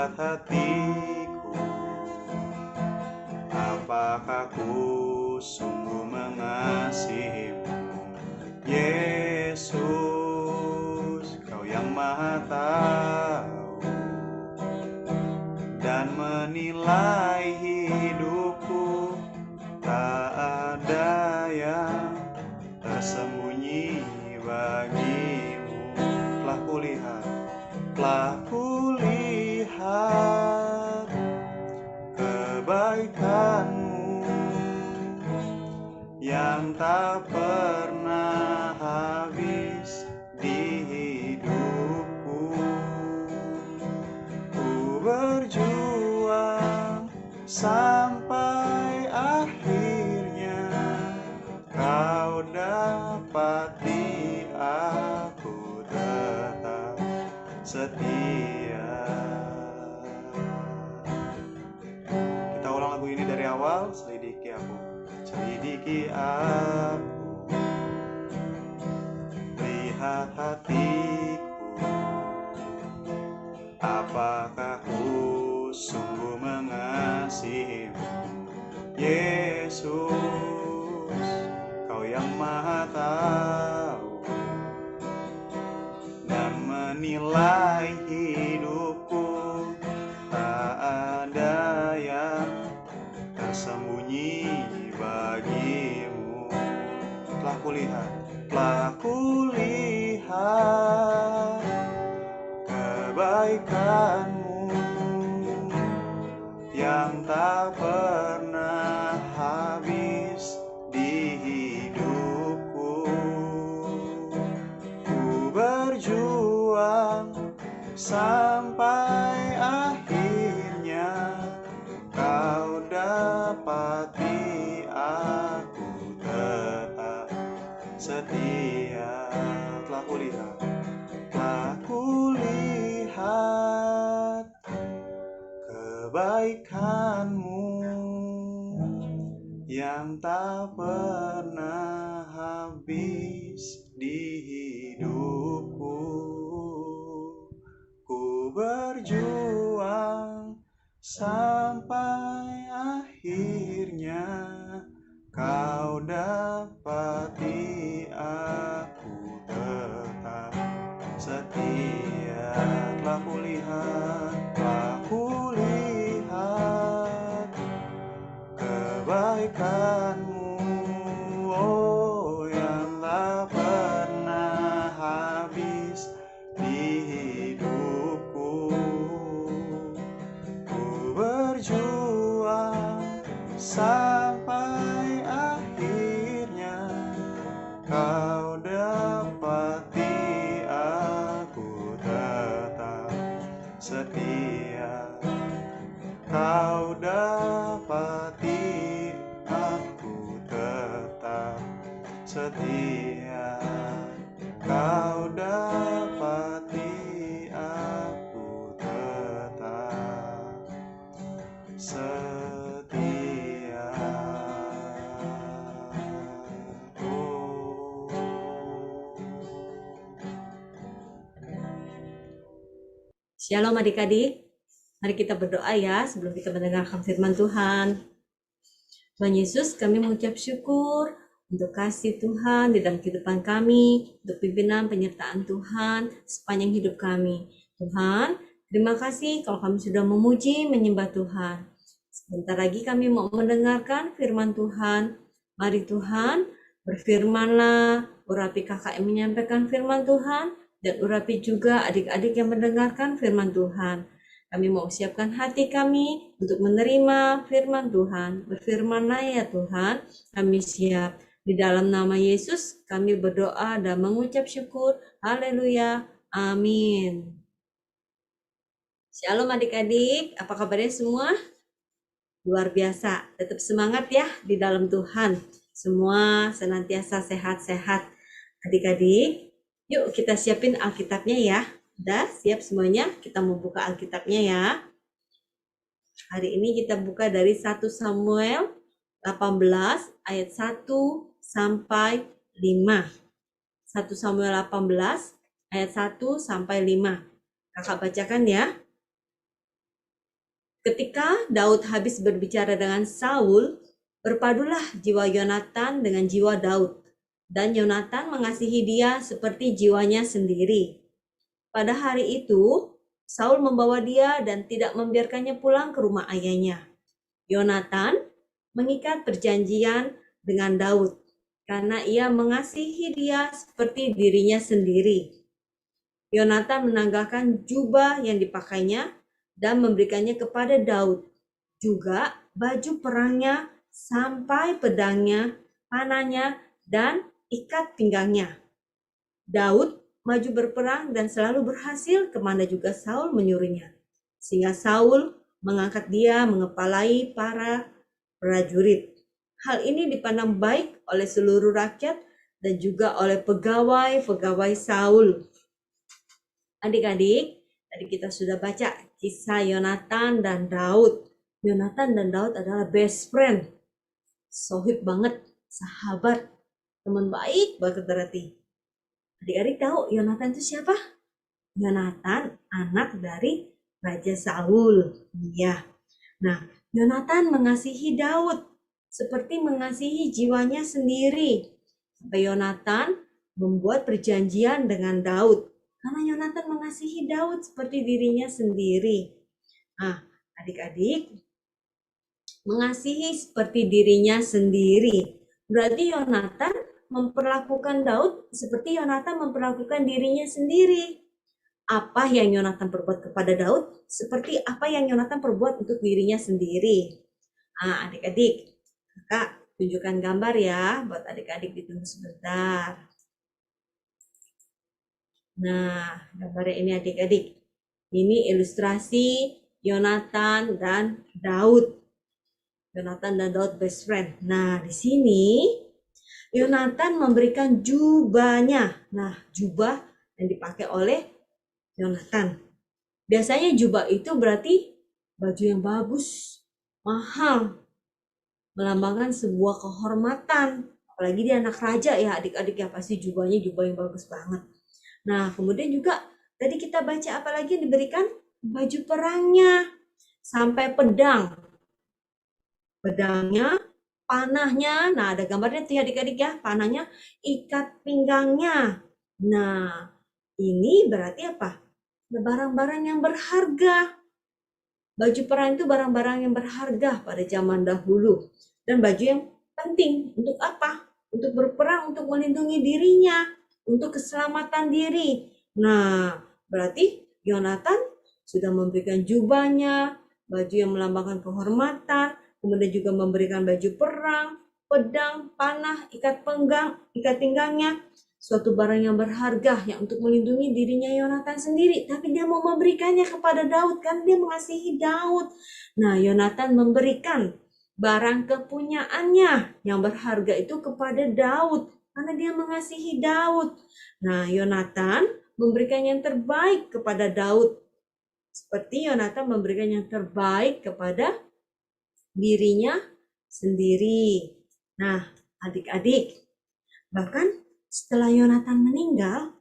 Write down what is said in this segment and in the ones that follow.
lihat hatiku, apakah ku sungguh mengasihimu. Yesus, Kau yang Maha Tahu dan menilai hidupku, tak ada yang tersembunyi bagimu. Telah kulihat kebaikanmu yang tak pernah habis di hidupku. Ku berjuang sampai akhirnya Kau dapati aku tetap setia. Kita ulang lagu ini dari awal. Selidiki aku, lihat hatiku, apakah ku sungguh mengasihimu. Yesus, Kau yang Maha Tahu dan menilai hidupku, tak ada yang tersembunyi bagimu. Telah kulihat kebaikanmu yang tak pernah habis di hidupku. Ku berjuang sampai akhirnya Kau dapati aku tetap setia. Telah kulihat kebaikanmu yang tak pernah habis di hidupku. Ku berjuang sampai akhirnya Kau dapati aku tetap setia. Telah kulihat kebaikanmu, oh, yang tak pernah habis di hidupku. Ku berjuang sampai akhirnya Kau dapati aku tetap setia. Kau dapati aku tetap setia. Kau dapati aku tetap setia. Shalom adik-adik, mari kita berdoa ya sebelum kita mendengarkan firman Tuhan. Tuhan Yesus, kami mengucap syukur untuk kasih Tuhan di dalam kehidupan kami, untuk pimpinan penyertaan Tuhan sepanjang hidup kami. Tuhan, terima kasih kalau kami sudah memuji, menyembah Tuhan. Sebentar lagi kami mau mendengarkan firman Tuhan. Mari Tuhan, berfirmanlah, urapi kakak yang menyampaikan firman Tuhan, dan urapi juga adik-adik yang mendengarkan firman Tuhan. Kami mau siapkan hati kami untuk menerima firman Tuhan. Berfirmanlah ya Tuhan, kami siap. Di dalam nama Yesus kami berdoa dan mengucap syukur. Haleluya. Amin. Shalom adik-adik, apa kabarnya semua? Luar biasa, tetap semangat ya di dalam Tuhan. Semua senantiasa sehat-sehat. Adik-adik, yuk kita siapin Alkitabnya ya. Udah siap semuanya? Kita mau buka Alkitabnya ya. Hari ini kita buka dari 1 Samuel 18 ayat 1 sampai 5. 1 Samuel 18 ayat 1 sampai 5. Kakak bacakan ya. Ketika Daud habis berbicara dengan Saul, berpadulah jiwa Yonatan dengan jiwa Daud, dan Yonatan mengasihi dia seperti jiwanya sendiri. Pada hari itu, Saul membawa dia dan tidak membiarkannya pulang ke rumah ayahnya. Yonatan mengikat perjanjian dengan Daud karena ia mengasihi dia seperti dirinya sendiri. Yonatan menanggalkan jubah yang dipakainya dan memberikannya kepada Daud, juga baju perangnya sampai pedangnya, panahnya, dan ikat pinggangnya. Daud maju berperang dan selalu berhasil kemana juga Saul menyuruhnya, sehingga Saul mengangkat dia mengepalai para prajurit. Hal ini dipandang baik oleh seluruh rakyat dan juga oleh pegawai-pegawai Saul. Adik-adik, tadi kita sudah baca kisah Yonatan dan Daud. Yonatan dan Daud adalah best friend, sohib banget, sahabat, teman baik banget berarti. Adik-adik tahu Yonatan itu siapa? Yonatan anak dari Raja Saul. Iya. Nah, Yonatan mengasihi Daud seperti mengasihi jiwanya sendiri. Sampai Yonatan membuat perjanjian dengan Daud. Karena Yonatan mengasihi Daud seperti dirinya sendiri. Nah, adik-adik, mengasihi seperti dirinya sendiri. Berarti Yonatan memperlakukan Daud seperti Yonatan memperlakukan dirinya sendiri. Apa yang Yonatan perbuat kepada Daud seperti apa yang Yonatan perbuat untuk dirinya sendiri. Nah, adik-adik, kakak tunjukkan gambar ya, buat adik-adik ditunggu sebentar. Nah, gambarnya ini adik-adik. Ini ilustrasi Yonatan dan Daud. Yonatan dan Daud best friend. Nah, di sini Yonatan memberikan jubahnya. Nah, jubah yang dipakai oleh Yonatan. Biasanya jubah itu berarti baju yang bagus, mahal, melambangkan sebuah kehormatan. Apalagi dia anak raja ya adik-adik ya, pasti jubahnya jubah yang bagus banget. Nah, kemudian juga tadi kita baca apalagi yang diberikan baju perangnya sampai pedang. Pedangnya, panahnya, nah ada gambarnya tuh ya adik-adik ya, panahnya, ikat pinggangnya. Nah, ini berarti apa? Barang-barang yang berharga. Baju perang itu barang-barang yang berharga pada zaman dahulu. Dan baju yang penting untuk apa? Untuk berperang, untuk melindungi dirinya, untuk keselamatan diri. Nah, berarti Yonatan sudah memberikan jubahnya, baju yang melambangkan kehormatan, kemudian juga memberikan baju perang, pedang, panah, ikat pinggangnya, suatu barang yang berharga yang untuk melindungi dirinya Yonatan sendiri, tapi dia mau memberikannya kepada Daud kan dia mengasihi Daud. Nah, Yonatan memberikan barang kepunyaannya yang berharga itu kepada Daud karena dia mengasihi Daud. Nah, Yonatan memberikan yang terbaik kepada Daud seperti Yonatan memberikan yang terbaik kepada dirinya sendiri. Nah, adik-adik, bahkan setelah Yonatan meninggal,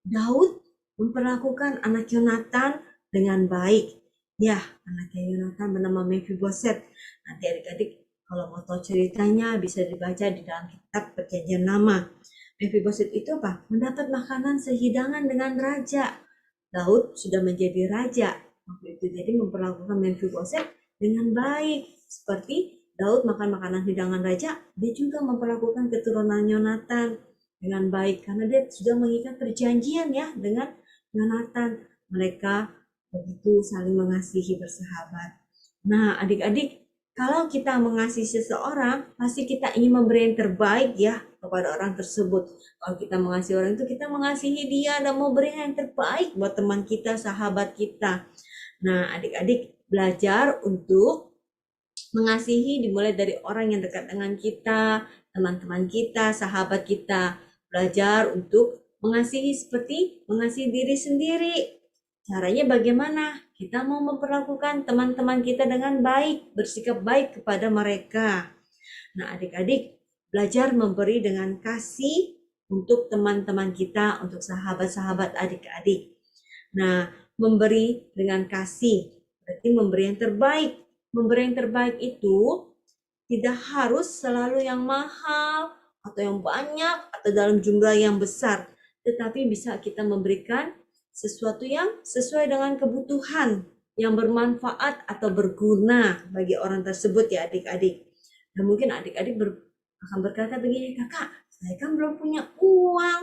Daud memperlakukan anak Yonatan dengan baik. Ya, anaknya Yonatan bernama Mephiboset. Nanti adik-adik kalau mau tahu ceritanya bisa dibaca di dalam kitab Perjanjian Lama. Mephiboset itu apa? Mendapat makanan sehidangan dengan raja. Daud sudah menjadi raja waktu itu, jadi memperlakukan Mephiboset dengan baik. Seperti Daud makan makanan hidangan raja, dia juga memperlakukan keturunan Yonatan dengan baik karena dia sudah mengikat perjanjian ya dengan Yonatan. Mereka begitu saling mengasihi bersahabat. Nah, adik-adik, kalau kita mengasihi seseorang, pasti kita ingin memberi yang terbaik ya kepada orang tersebut. Kalau kita mengasihi orang itu, kita mengasihi dia dan mau beri yang terbaik buat teman kita, sahabat kita. Nah, adik-adik belajar untuk mengasihi dimulai dari orang yang dekat dengan kita, teman-teman kita, sahabat kita. Belajar untuk mengasihi seperti mengasihi diri sendiri. Caranya bagaimana? Kita mau memperlakukan teman-teman kita dengan baik, bersikap baik kepada mereka. Nah, adik-adik belajar memberi dengan kasih untuk teman-teman kita, untuk sahabat-sahabat adik-adik. Nah, memberi dengan kasih Berarti memberi yang terbaik. Memberi yang terbaik itu tidak harus selalu yang mahal atau yang banyak atau dalam jumlah yang besar, tetapi bisa kita memberikan sesuatu yang sesuai dengan kebutuhan, yang bermanfaat atau berguna bagi orang tersebut ya adik-adik. Dan mungkin adik-adik akan berkata begini, kakak, saya kan belum punya uang,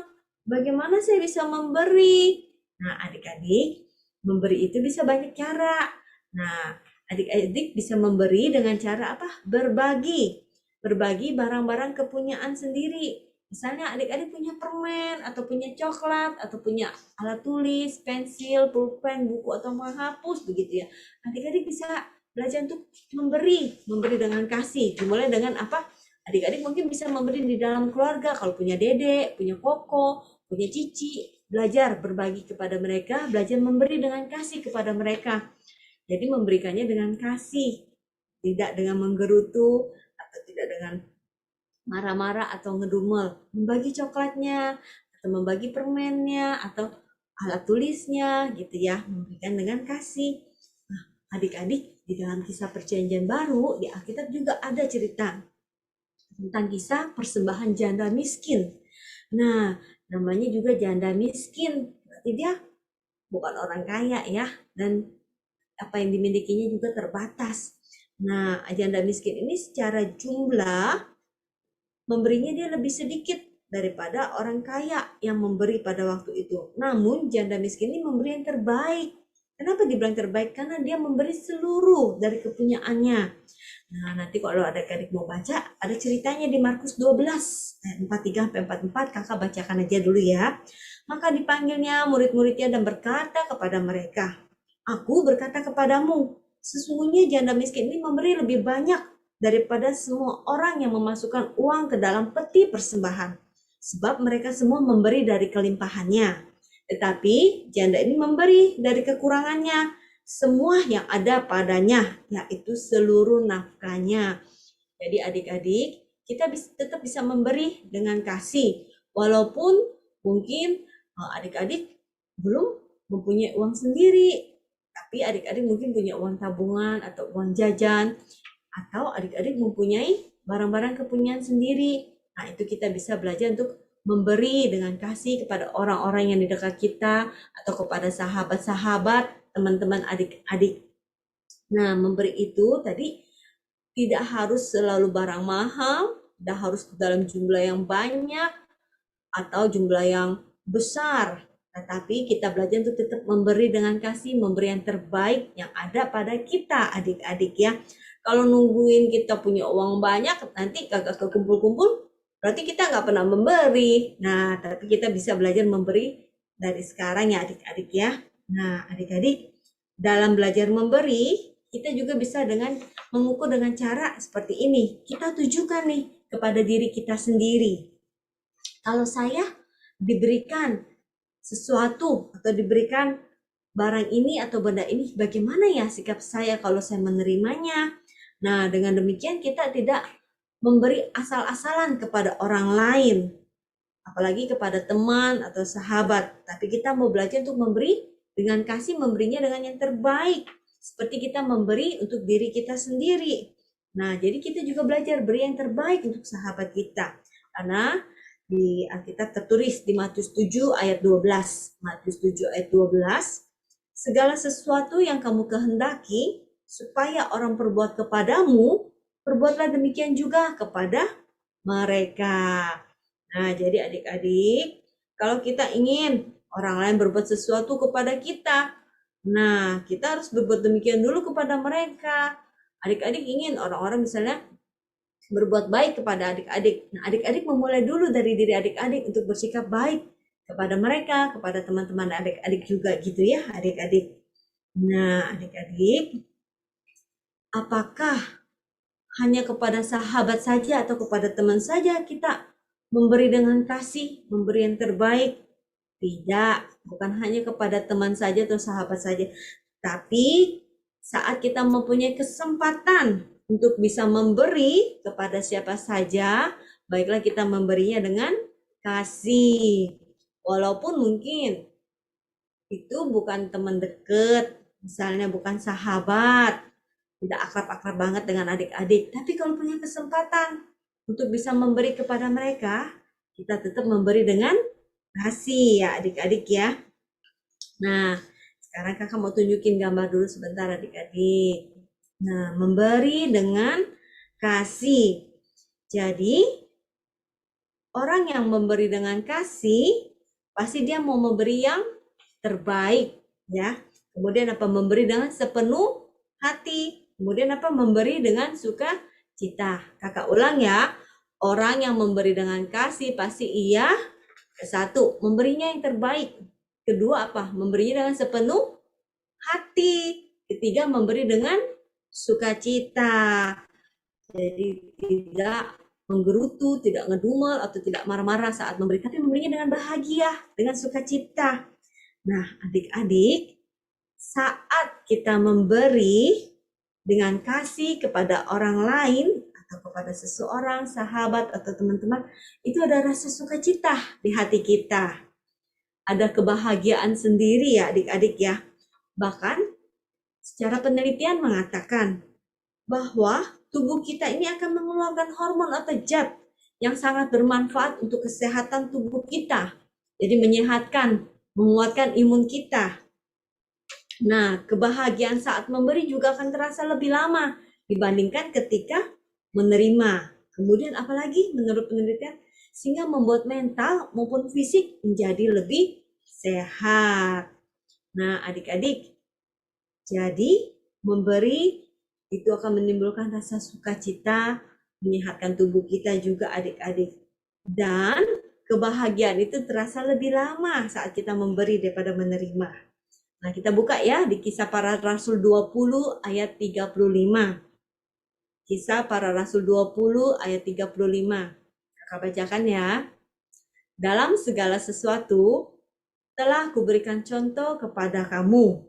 bagaimana saya bisa memberi? Nah adik-adik, memberi itu bisa banyak cara. Nah adik-adik bisa memberi dengan cara apa? Berbagi. Berbagi barang-barang kepunyaan sendiri. Misalnya adik-adik punya permen, atau punya coklat, atau punya alat tulis, pensil, pulpen, buku, atau menghapus begitu ya. Adik-adik bisa belajar untuk memberi dengan kasih. Dimulai dengan apa? Adik-adik mungkin bisa memberi di dalam keluarga. Kalau punya dedek, punya koko, punya cici, belajar berbagi kepada mereka, belajar memberi dengan kasih kepada mereka. Jadi memberikannya dengan kasih, tidak dengan menggerutu atau tidak dengan marah-marah atau ngedumel. Membagi coklatnya atau membagi permennya atau alat tulisnya gitu ya, memberikan dengan kasih. Nah, adik-adik di dalam kisah perjanjian baru di Alkitab juga ada cerita tentang kisah persembahan janda miskin. Nah, namanya juga janda miskin. Berarti dia bukan orang kaya ya, dan apa yang dimilikinya juga terbatas. Nah, janda miskin ini secara jumlah memberinya dia lebih sedikit daripada orang kaya yang memberi pada waktu itu. Namun janda miskin ini memberi yang terbaik. Kenapa dibilang terbaik? Karena dia memberi seluruh dari kepunyaannya. Nah, nanti kalau adik-adik mau baca, ada ceritanya di Markus 12, ayat 43-44, kakak bacakan aja dulu ya. Maka dipanggilnya murid-muridnya dan berkata kepada mereka, aku berkata kepadamu, sesungguhnya janda miskin ini memberi lebih banyak daripada semua orang yang memasukkan uang ke dalam peti persembahan. Sebab mereka semua memberi dari kelimpahannya. Tetapi janda ini memberi dari kekurangannya, semua yang ada padanya, yaitu seluruh nafkahnya. Jadi adik-adik, kita tetap bisa memberi dengan kasih. Walaupun mungkin adik-adik belum mempunyai uang sendiri, tapi adik-adik mungkin punya uang tabungan atau uang jajan, atau adik-adik mempunyai barang-barang kepunyaan sendiri. Nah, itu kita bisa belajar untuk memberi dengan kasih kepada orang-orang yang di dekat kita atau kepada sahabat-sahabat, teman-teman adik-adik. Nah, memberi itu tadi tidak harus selalu barang mahal, tidak harus dalam jumlah yang banyak atau jumlah yang besar, tetapi kita belajar untuk tetap memberi dengan kasih, memberi yang terbaik yang ada pada kita adik-adik ya. Kalau nungguin kita punya uang banyak, nanti kagak kekumpul-kumpul, berarti kita nggak pernah memberi. Nah, tapi kita bisa belajar memberi dari sekarang ya adik-adik ya. Nah, adik-adik, dalam belajar memberi, kita juga bisa dengan mengukur dengan cara seperti ini. Kita tujukan nih kepada diri kita sendiri. Kalau saya diberikan sesuatu atau diberikan barang ini atau benda ini, bagaimana ya sikap saya kalau saya menerimanya? Nah, dengan demikian kita tidak memberi asal-asalan kepada orang lain, apalagi kepada teman atau sahabat, tapi kita mau belajar untuk memberi dengan kasih, memberinya dengan yang terbaik, seperti kita memberi untuk diri kita sendiri. Nah, jadi kita juga belajar beri yang terbaik untuk sahabat kita, karena di Alkitab tertulis di Matius 7 ayat 12. Matius 7 ayat 12, segala sesuatu yang kamu kehendaki supaya orang perbuat kepadamu, perbuatlah demikian juga kepada mereka. Nah, jadi adik-adik, kalau kita ingin orang lain berbuat sesuatu kepada kita, nah kita harus berbuat demikian dulu kepada mereka. Adik-adik ingin orang-orang misalnya berbuat baik kepada adik-adik. Nah, adik-adik memulai dulu dari diri adik-adik untuk bersikap baik kepada mereka, kepada teman-teman adik-adik juga gitu ya, adik-adik. Nah, adik-adik, apakah hanya kepada sahabat saja atau kepada teman saja kita memberi dengan kasih, memberi yang terbaik? Tidak, bukan hanya kepada teman saja atau sahabat saja. Tapi saat kita mempunyai kesempatan untuk bisa memberi kepada siapa saja, baiklah kita memberinya dengan kasih. Walaupun mungkin itu bukan teman dekat, misalnya bukan sahabat, tidak akrab-akrab banget dengan adik-adik, tapi kalau punya kesempatan untuk bisa memberi kepada mereka, kita tetap memberi dengan kasih ya adik-adik ya. Nah, sekarang kakak mau tunjukin gambar dulu sebentar adik-adik. Nah, memberi dengan kasih. Jadi, orang yang memberi dengan kasih, pasti dia mau memberi yang terbaik ya. Kemudian apa? Memberi dengan sepenuh hati. Kemudian apa? Memberi dengan sukacita. Kakak ulang ya. Orang yang memberi dengan kasih pasti ia satu, memberinya yang terbaik. Kedua apa? Memberinya dengan sepenuh hati. Ketiga, memberi dengan sukacita. Jadi tidak menggerutu, tidak ngedumel, atau tidak marah-marah saat memberi, tapi memberinya dengan bahagia, dengan sukacita. Nah, adik-adik, saat kita memberi dengan kasih kepada orang lain, atau kepada seseorang, sahabat, atau teman-teman, itu ada rasa sukacita di hati kita. Ada kebahagiaan sendiri ya adik-adik ya. Bahkan secara penelitian mengatakan bahwa tubuh kita ini akan mengeluarkan hormon atau zat yang sangat bermanfaat untuk kesehatan tubuh kita. Jadi menyehatkan, menguatkan imun kita. Nah, kebahagiaan saat memberi juga akan terasa lebih lama dibandingkan ketika menerima. Kemudian apalagi menurut penelitian, sehingga membuat mental maupun fisik menjadi lebih sehat. Nah, adik-adik, jadi memberi itu akan menimbulkan rasa sukacita, menyehatkan tubuh kita juga adik-adik. Dan kebahagiaan itu terasa lebih lama saat kita memberi daripada menerima. Nah, kita buka ya di Kisah Para Rasul 20 ayat 35. Kisah Para Rasul 20 ayat 35. Kakak bacakan ya. Dalam segala sesuatu telah kuberikan contoh kepada kamu,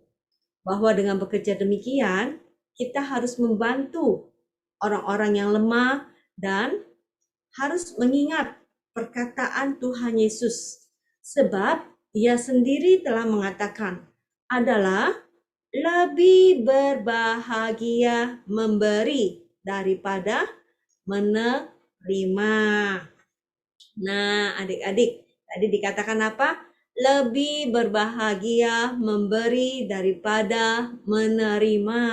bahwa dengan bekerja demikian, kita harus membantu orang-orang yang lemah dan harus mengingat perkataan Tuhan Yesus. Sebab Ia sendiri telah mengatakan, adalah lebih berbahagia memberi daripada menerima. Nah, adik-adik, tadi dikatakan apa? Lebih berbahagia memberi daripada menerima.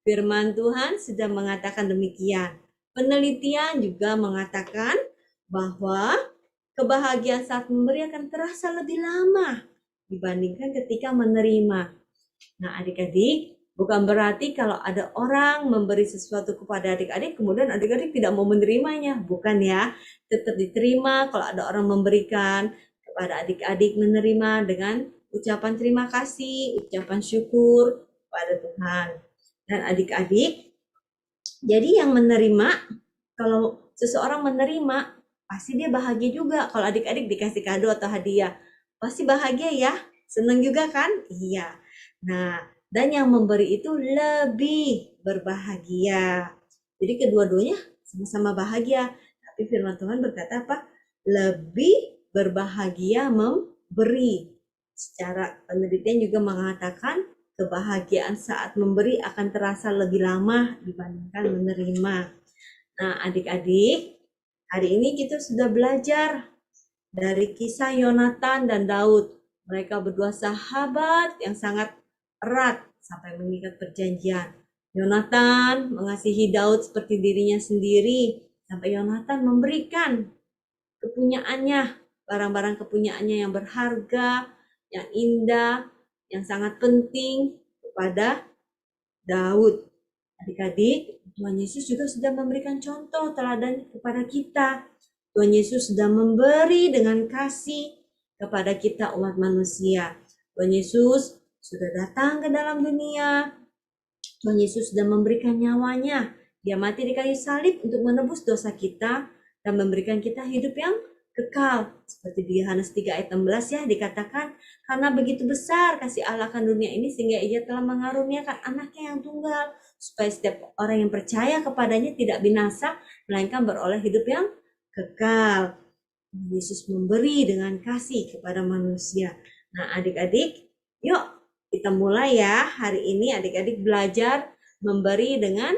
Firman Tuhan sudah mengatakan demikian. Penelitian juga mengatakan bahwa kebahagiaan saat memberi akan terasa lebih lama dibandingkan ketika menerima. Nah, adik-adik, bukan berarti kalau ada orang memberi sesuatu kepada adik-adik, kemudian adik-adik tidak mau menerimanya. Bukan ya, tetap diterima kalau ada orang memberikan kepada adik-adik, menerima dengan ucapan terima kasih, ucapan syukur kepada Tuhan. Dan adik-adik, jadi yang menerima, kalau seseorang menerima, pasti dia bahagia juga. Kalau adik-adik dikasih kado atau hadiah, pasti bahagia ya, senang juga kan? Iya. Nah, dan yang memberi itu lebih berbahagia. Jadi kedua-duanya sama-sama bahagia. Tapi firman Tuhan berkata apa? Lebih berbahagia memberi. Secara penelitian juga mengatakan kebahagiaan saat memberi akan terasa lebih lama dibandingkan menerima. Nah, adik-adik, hari ini kita sudah belajar dari kisah Yonatan dan Daud. Mereka berdua sahabat yang sangat erat sampai mengikat perjanjian. Yonatan mengasihi Daud seperti dirinya sendiri, sampai Yonatan memberikan kepunyaannya, barang-barang kepunyaannya yang berharga, yang indah, yang sangat penting kepada Daud. Adik-adik, Tuhan Yesus juga sudah memberikan contoh teladan kepada kita. Tuhan Yesus sudah memberi dengan kasih kepada kita umat manusia. Tuhan Yesus sudah datang ke dalam dunia. Tuhan Yesus sudah memberikan nyawanya. Dia mati di kayu salib untuk menebus dosa kita dan memberikan kita hidup yang kekal. Seperti di Yohanes 3 ayat 16 ya, dikatakan, karena begitu besar kasih Allah akan dunia ini sehingga Ia telah mengaruniakan anaknya yang tunggal, supaya setiap orang yang percaya kepadanya tidak binasa, melainkan beroleh hidup yang kekal. Yesus memberi dengan kasih kepada manusia. Nah, adik-adik, yuk Kita mulai ya. Hari ini adik-adik belajar memberi dengan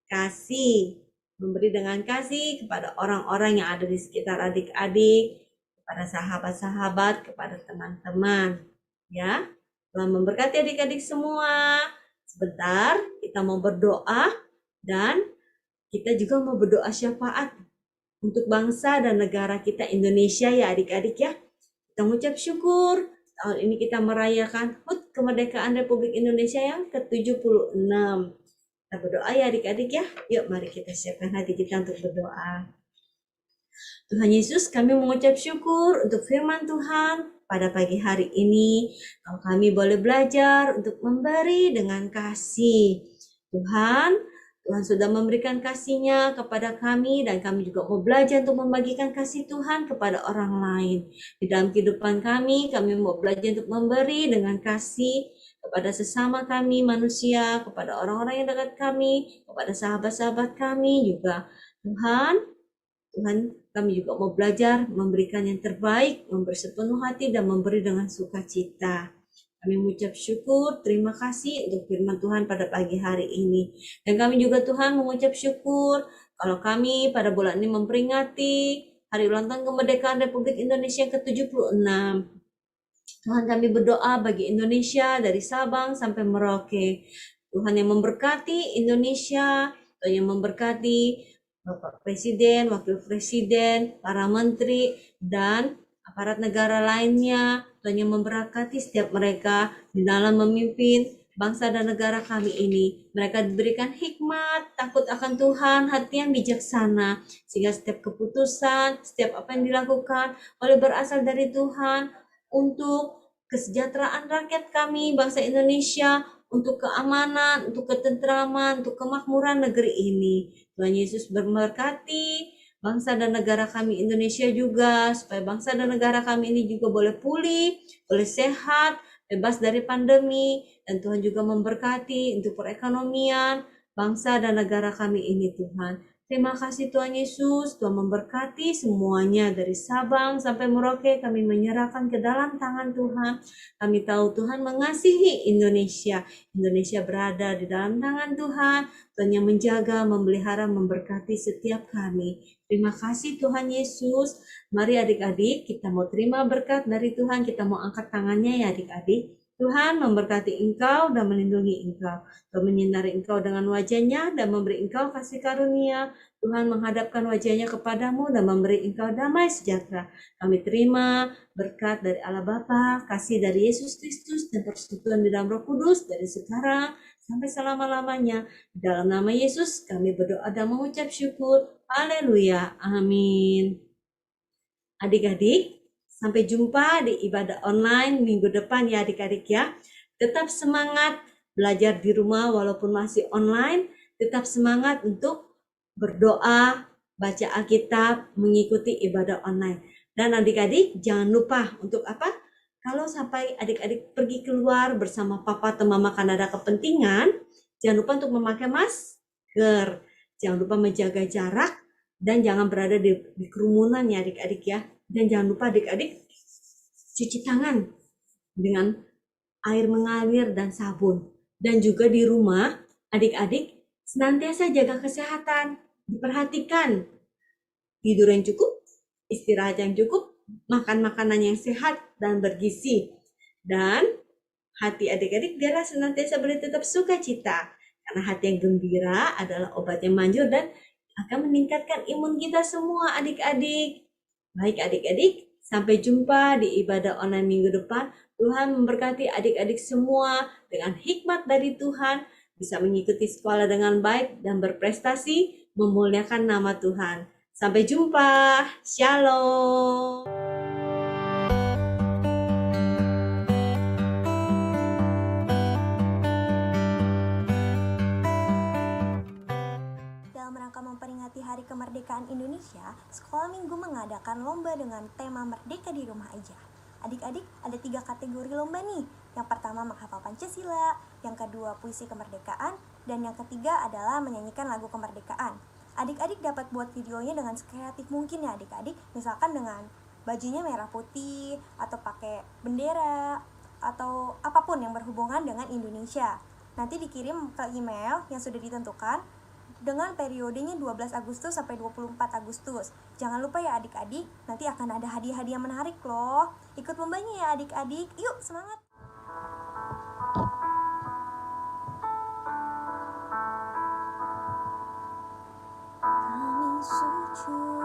kasih. Memberi dengan kasih kepada orang-orang yang ada di sekitar adik-adik, kepada sahabat-sahabat, kepada teman-teman. Ya, Tuhan memberkati adik-adik semua. Sebentar, kita mau berdoa dan kita juga mau berdoa syafaat untuk bangsa dan negara kita Indonesia ya adik-adik ya. Kita mengucap syukur tahun ini kita merayakan HUT kemerdekaan Republik Indonesia yang ke-76. Kita berdoa ya adik-adik ya. Yuk mari kita siapkan hati kita untuk berdoa. Tuhan Yesus, kami mengucap syukur untuk firman Tuhan pada pagi hari ini. Kalau kami boleh belajar untuk memberi dengan kasih. Tuhan sudah memberikan kasih-Nya kepada kami dan kami juga mau belajar untuk membagikan kasih Tuhan kepada orang lain. Di dalam kehidupan kami mau belajar untuk memberi dengan kasih kepada sesama kami manusia, kepada orang-orang yang dekat kami, kepada sahabat-sahabat kami juga. Tuhan, kami juga mau belajar memberikan yang terbaik, memberi sepenuh hati dan memberi dengan sukacita. Kami mengucap syukur, terima kasih untuk firman Tuhan pada pagi hari ini. Dan kami juga Tuhan mengucap syukur kalau kami pada bulan ini memperingati Hari Ulang Tahun Kemerdekaan Republik Indonesia ke-76. Tuhan kami berdoa bagi Indonesia dari Sabang sampai Merauke. Tuhan yang memberkati Indonesia, Tuhan yang memberkati Bapak Presiden, Wakil Presiden, para menteri, dan aparat negara lainnya. Tuhan yang memberkati setiap mereka di dalam memimpin bangsa dan negara kami ini. Mereka diberikan hikmat, takut akan Tuhan, hati yang bijaksana, sehingga setiap keputusan, setiap apa yang dilakukan boleh berasal dari Tuhan untuk kesejahteraan rakyat kami, bangsa Indonesia, untuk keamanan, untuk ketentraman, untuk kemakmuran negeri ini. Tuhan Yesus memberkati bangsa dan negara kami Indonesia juga, supaya bangsa dan negara kami ini juga boleh pulih, boleh sehat, bebas dari pandemi, dan Tuhan juga memberkati untuk perekonomian bangsa dan negara kami ini Tuhan. Terima kasih Tuhan Yesus, Tuhan memberkati semuanya dari Sabang sampai Merauke, kami menyerahkan ke dalam tangan Tuhan. Kami tahu Tuhan mengasihi Indonesia. Indonesia berada di dalam tangan Tuhan, Tuhan yang menjaga, memelihara, memberkati setiap kami. Terima kasih Tuhan Yesus. Mari adik-adik, kita mau terima berkat dari Tuhan, kita mau angkat tangannya ya adik-adik. Tuhan memberkati engkau dan melindungi engkau. Tuhan menyinari engkau dengan wajah-Nya dan memberi engkau kasih karunia. Tuhan menghadapkan wajah-Nya kepadamu dan memberi engkau damai sejahtera. Kami terima berkat dari Allah Bapa, kasih dari Yesus Kristus, dan persekutuan di dalam Roh Kudus dari sekarang sampai selama-lamanya. Dalam nama Yesus kami berdoa dan mengucap syukur. Haleluya. Amin. Adik-adik, sampai jumpa di ibadah online minggu depan ya adik-adik ya. Tetap semangat belajar di rumah walaupun masih online. Tetap semangat untuk berdoa, baca Alkitab, mengikuti ibadah online. Dan adik-adik jangan lupa untuk apa? Kalau sampai adik-adik pergi keluar bersama papa atau mama karena ada kepentingan, jangan lupa untuk memakai masker. Jangan lupa menjaga jarak dan jangan berada di kerumunan ya adik-adik ya. Dan jangan lupa adik-adik cuci tangan dengan air mengalir dan sabun. Dan juga di rumah adik-adik senantiasa jaga kesehatan, diperhatikan. Tidur yang cukup, istirahat yang cukup, makan makanan yang sehat dan bergizi. Dan hati adik-adik biarlah senantiasa boleh tetap sukacita. Karena hati yang gembira adalah obat yang manjur dan akan meningkatkan imun kita semua adik-adik. Baik adik-adik, sampai jumpa di ibadah online minggu depan. Tuhan memberkati adik-adik semua dengan hikmat dari Tuhan, bisa mengikuti sekolah dengan baik dan berprestasi, memuliakan nama Tuhan. Sampai jumpa, Shalom. Memperingati Hari Kemerdekaan Indonesia, Sekolah Minggu mengadakan lomba dengan tema Merdeka di Rumah Aja. Adik-adik, ada 3 kategori lomba nih. Yang pertama menghafal Pancasila, yang kedua puisi kemerdekaan, dan yang ketiga adalah menyanyikan lagu kemerdekaan. Adik-adik dapat buat videonya dengan sekreatif mungkin ya adik-adik, misalkan dengan bajunya merah putih, atau pakai bendera, atau apapun yang berhubungan dengan Indonesia. Nanti dikirim ke email yang sudah ditentukan dengan periodenya 12 Agustus sampai 24 Agustus. Jangan lupa ya adik-adik, nanti akan ada hadiah-hadiah menarik loh. Ikut lombanya ya adik-adik, yuk semangat! Kami sujud